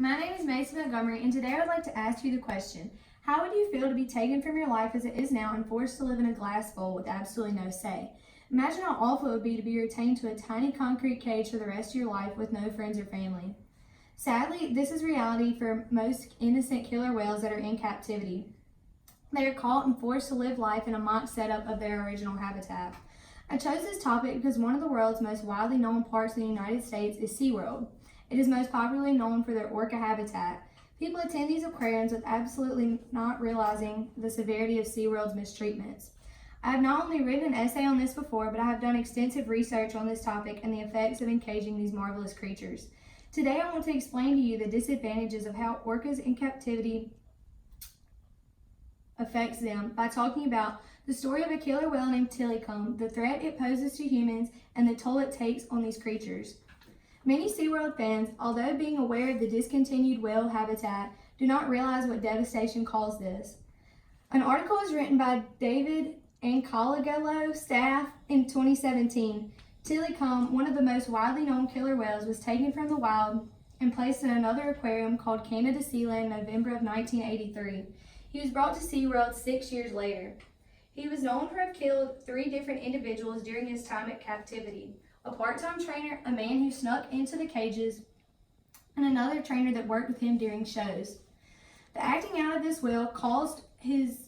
My name is Macy Montgomery, and today I would like to ask you the question: how would you feel to be taken from your life as it is now and forced to live in a glass bowl with absolutely no say? Imagine how awful it would be to be retained to a tiny concrete cage for the rest of your life with no friends or family. Sadly, this is reality for most innocent killer whales that are in captivity. They are caught and forced to live life in a mock setup of their original habitat. I chose this topic because one of the world's most widely known parks in the United States is SeaWorld. It is most popularly known for their orca habitat. People attend these aquariums with absolutely not realizing the severity of SeaWorld's mistreatments. I have not only written an essay on this before, but I have done extensive research on this topic and the effects of encaging these marvelous creatures. Today I want to explain to you the disadvantages of how orcas in captivity affects them by talking about the story of a killer whale named Tillicum, the threat it poses to humans, and the toll it takes on these creatures. Many SeaWorld fans, although being aware of the discontinued whale habitat, do not realize what devastation caused this. An article was written by David and Collegello staff in 2017. Tillicum, one of the most widely known killer whales, was taken from the wild and placed in another aquarium called Canada Sealand in November of 1983. He was brought to SeaWorld 6 years later. He was known for have killed 3 different individuals during his time at captivity: a part-time trainer, a man who snuck into the cages, and another trainer that worked with him during shows. The acting out of this whale caused his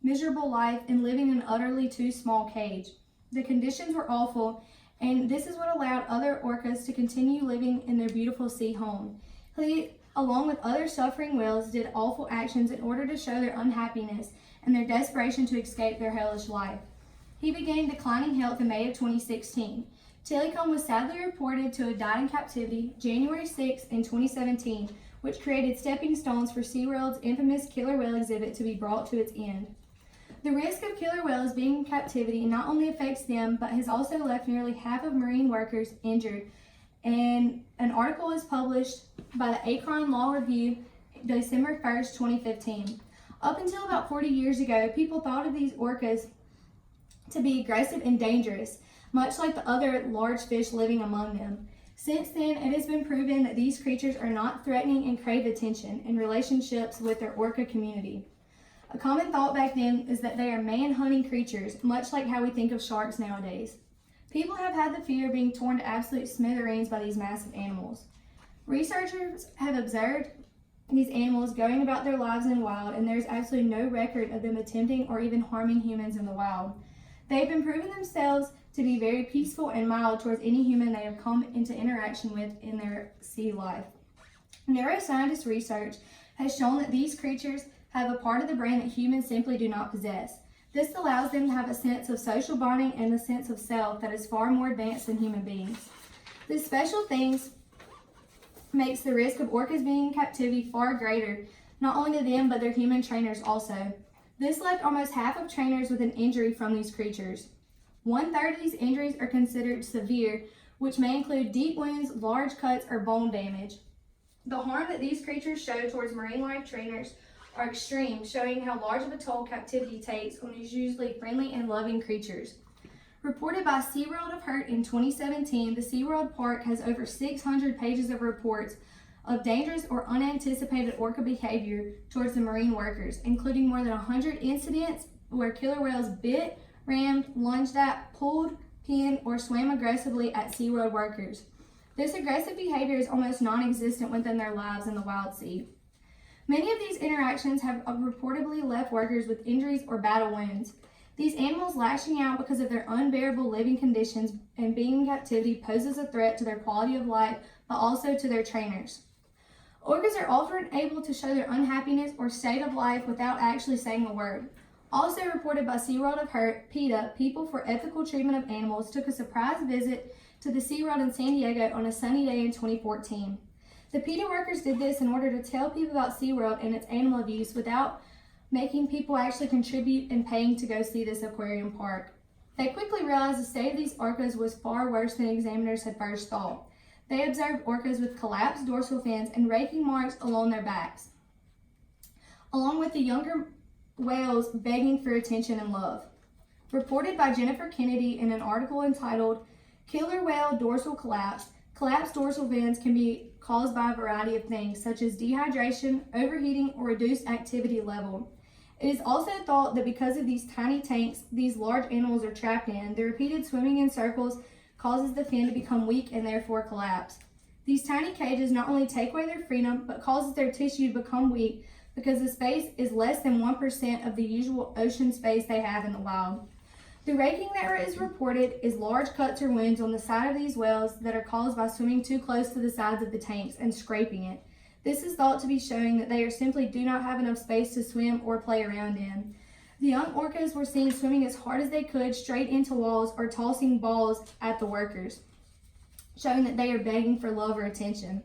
miserable life in living in an utterly too small cage. The conditions were awful, and this is what allowed other orcas to continue living in their beautiful sea home. He, along with other suffering whales, did awful actions in order to show their unhappiness and their desperation to escape their hellish life. He began declining health in May of 2016. Tillicum was sadly reported to have died in captivity January 6 in 2017, which created stepping stones for SeaWorld's infamous killer whale exhibit to be brought to its end. The risk of killer whales being in captivity not only affects them, but has also left nearly half of marine workers injured, and an article was published by the Acorn Law Review December 1st, 2015. Up until about 40 years ago, people thought of these orcas to be aggressive and dangerous, much like the other large fish living among them. Since then, it has been proven that these creatures are not threatening and crave attention in relationships with their orca community. A common thought back then is that they are man-hunting creatures, much like how we think of sharks nowadays. People have had the fear of being torn to absolute smithereens by these massive animals. Researchers have observed these animals going about their lives in the wild, and there's absolutely no record of them attempting or even harming humans in the wild. They've been proving themselves to be very peaceful and mild towards any human they have come into interaction with in their sea life. Neuroscientist research has shown that these creatures have a part of the brain that humans simply do not possess. This allows them to have a sense of social bonding and a sense of self that is far more advanced than human beings. These special things makes the risk of orcas being in captivity far greater, not only to them but their human trainers also. This left almost half of trainers with an injury from these creatures. 1/3 of these injuries are considered severe, which may include deep wounds, large cuts, or bone damage. The harm that these creatures show towards marine life trainers are extreme, showing how large of a toll captivity takes on these usually friendly and loving creatures. Reported by SeaWorld of Hurt in 2017, the SeaWorld Park has over 600 pages of reports of dangerous or unanticipated orca behavior towards the marine workers, including more than 100 incidents where killer whales bit, rammed, lunged at, pulled, pinned, or swam aggressively at SeaWorld workers. This aggressive behavior is almost non-existent within their lives in the wild sea. Many of these interactions have reportedly left workers with injuries or battle wounds. These animals lashing out because of their unbearable living conditions and being in captivity poses a threat to their quality of life, but also to their trainers. Orcas are often able to show their unhappiness or state of life without actually saying a word. Also reported by SeaWorld of Hurt, PETA, People for Ethical Treatment of Animals, took a surprise visit to the SeaWorld in San Diego on a sunny day in 2014. The PETA workers did this in order to tell people about SeaWorld and its animal abuse without making people actually contribute and paying to go see this aquarium park. They quickly realized the state of these orcas was far worse than examiners had first thought. They observed orcas with collapsed dorsal fins and raking marks along their backs, along with the younger whales begging for attention and love. Reported by Jennifer Kennedy in an article entitled "Killer Whale Dorsal Collapse, Collapsed dorsal fins can be caused by a variety of things, such as dehydration, overheating, or reduced activity level. It is also thought that because of these tiny tanks these large animals are trapped in, the repeated swimming in circles causes the fin to become weak and therefore collapse. These tiny cages not only take away their freedom, but causes their tissue to become weak because the space is less than 1% of the usual ocean space they have in the wild. The raking that is reported is large cuts or wounds on the side of these whales that are caused by swimming too close to the sides of the tanks and scraping it. This is thought to be showing that they simply do not have enough space to swim or play around in. The young orcas were seen swimming as hard as they could straight into walls or tossing balls at the workers, showing that they are begging for love or attention.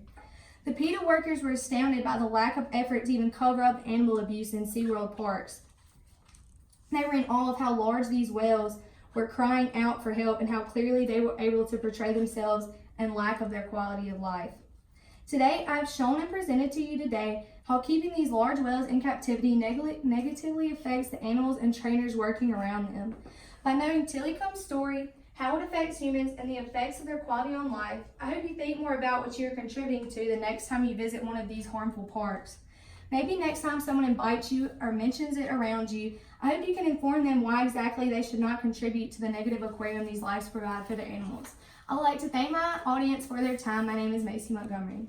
The PETA workers were astounded by the lack of effort to even cover up animal abuse in SeaWorld parks. They were in awe of how large these whales were crying out for help and how clearly they were able to portray themselves and lack of their quality of life. Today, I have shown and presented to you today how keeping these large whales in captivity negatively affects the animals and trainers working around them. By knowing Tillycombe's story, how it affects humans, and the effects of their quality on life, I hope you think more about what you're contributing to the next time you visit one of these harmful parks. Maybe next time someone invites you or mentions it around you, I hope you can inform them why exactly they should not contribute to the negative aquarium these lives provide for the animals. I would like to thank my audience for their time. My name is Macy Montgomery.